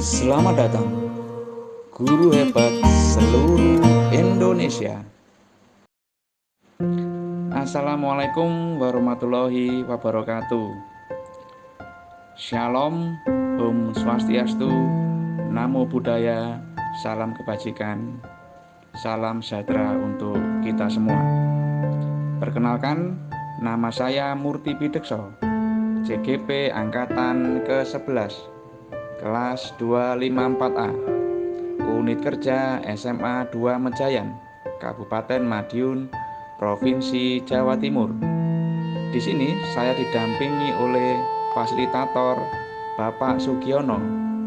Selamat datang, guru hebat seluruh Indonesia. Assalamualaikum warahmatullahi wabarakatuh. Shalom, Om Swastiastu, Namo Buddhaya, salam kebajikan, salam sejahtera untuk kita semua. Perkenalkan, nama saya Murti Pidekso, CGP Angkatan ke-11, kelas 254A, unit kerja SMA 2 Mejayan, Kabupaten Madiun, Provinsi Jawa Timur. Di sini saya didampingi oleh fasilitator Bapak Sugiono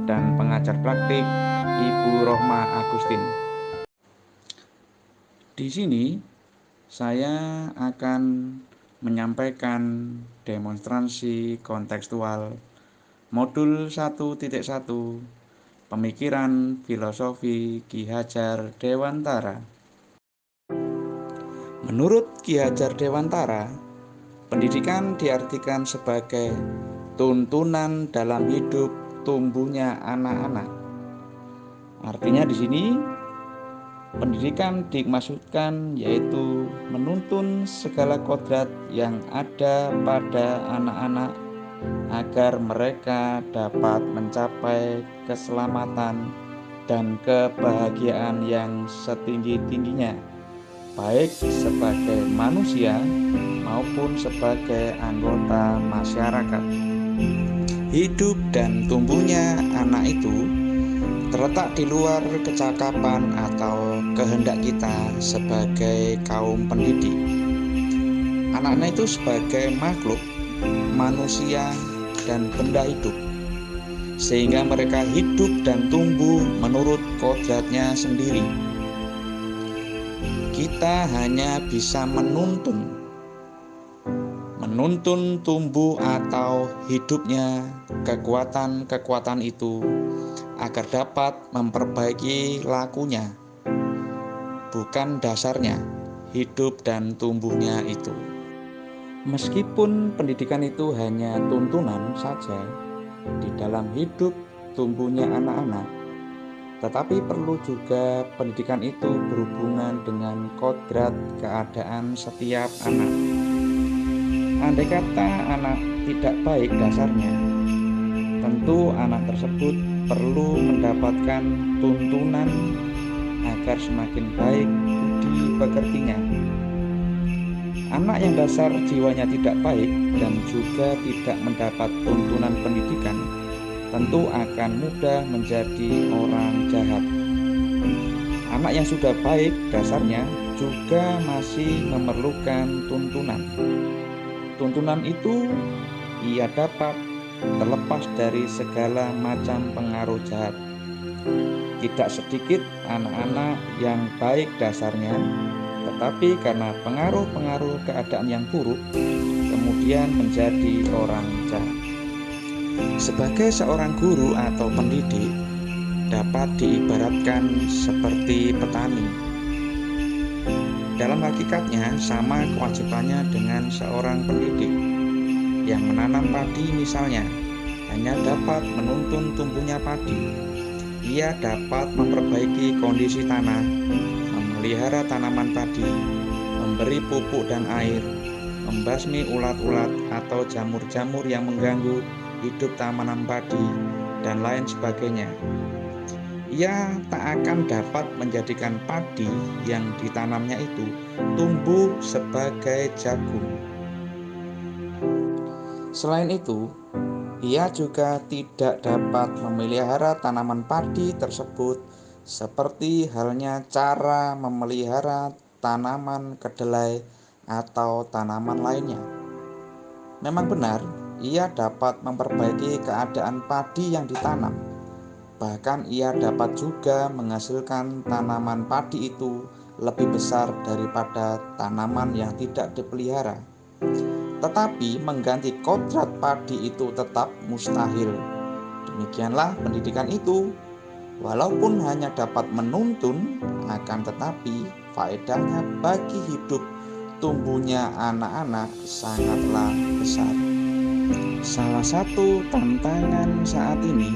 dan pengajar praktik Ibu Rohma Agustin. Di sini saya akan menyampaikan demonstrasi kontekstual Modul 1.1 Pemikiran Filosofi Ki Hajar Dewantara. Menurut Ki Hajar Dewantara, pendidikan diartikan sebagai tuntunan dalam hidup tumbuhnya anak-anak. Artinya di sini pendidikan dimaksudkan yaitu menuntun segala kodrat yang ada pada anak-anak agar mereka dapat mencapai keselamatan dan kebahagiaan yang setinggi-tingginya, baik sebagai manusia maupun sebagai anggota masyarakat. Hidup dan tumbuhnya anak itu terletak di luar kecakapan atau kehendak kita sebagai kaum pendidik. Anak-anak itu sebagai makhluk manusia dan benda hidup, sehingga mereka hidup dan tumbuh menurut kodratnya sendiri. Kita hanya bisa menuntun tumbuh atau hidupnya kekuatan-kekuatan itu agar dapat memperbaiki lakunya, bukan dasarnya hidup dan tumbuhnya itu. Meskipun pendidikan itu hanya tuntunan saja di dalam hidup tumbuhnya anak-anak, tetapi perlu juga pendidikan itu berhubungan dengan kodrat keadaan setiap anak. Andai kata anak tidak baik dasarnya, tentu anak tersebut perlu mendapatkan tuntunan agar semakin baik budi pekertinya. Anak yang dasar jiwanya tidak baik dan juga tidak mendapat tuntunan pendidikan tentu akan mudah menjadi orang jahat. Anak yang sudah baik dasarnya juga masih memerlukan tuntunan. Tuntunan itu ia dapat terlepas dari segala macam pengaruh jahat. Tidak sedikit anak-anak yang baik dasarnya, tetapi karena pengaruh-pengaruh keadaan yang buruk, kemudian menjadi orang jahat. Sebagai seorang guru atau pendidik, dapat diibaratkan seperti petani. Dalam hakikatnya, sama kewajibannya dengan seorang pendidik yang menanam padi misalnya, hanya dapat menuntun tumbuhnya padi. Ia dapat memperbaiki kondisi tanah, memelihara tanaman padi, memberi pupuk dan air, membasmi ulat-ulat atau jamur-jamur yang mengganggu hidup tanaman padi, dan lain sebagainya. Ia tak akan dapat menjadikan padi yang ditanamnya itu tumbuh sebagai jagung. Selain itu, ia juga tidak dapat memelihara tanaman padi tersebut seperti halnya cara memelihara tanaman kedelai atau tanaman lainnya. Memang benar, ia dapat memperbaiki keadaan padi yang ditanam. Bahkan ia dapat juga menghasilkan tanaman padi itu lebih besar daripada tanaman yang tidak dipelihara. Tetapi mengganti kodrat padi itu tetap mustahil. Demikianlah pendidikan itu. Walaupun hanya dapat menuntun, akan tetapi faedahnya bagi hidup tumbuhnya anak-anak sangatlah besar. Salah satu tantangan saat ini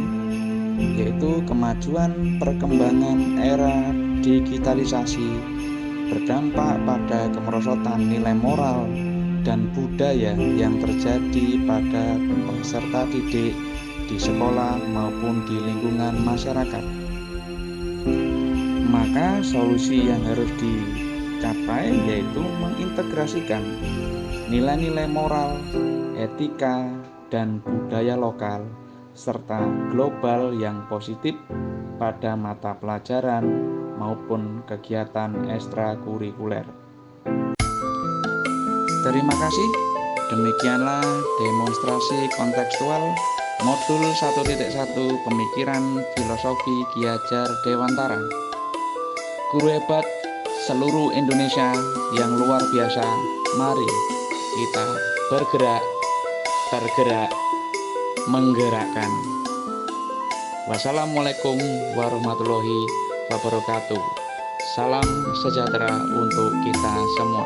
yaitu kemajuan perkembangan era digitalisasi berdampak pada kemerosotan nilai moral dan budaya yang terjadi pada peserta didik di sekolah maupun di lingkungan masyarakat. Maka solusi yang harus dicapai yaitu mengintegrasikan nilai-nilai moral, etika, dan budaya lokal serta global yang positif pada mata pelajaran maupun kegiatan ekstrakurikuler. Terima kasih. Demikianlah demonstrasi kontekstual modul 1.1 Pemikiran Filosofi Ki Hajar Dewantara. Guru hebat seluruh Indonesia yang luar biasa, mari kita bergerak, menggerakkan. Wassalamualaikum warahmatullahi wabarakatuh. Salam sejahtera untuk kita semua.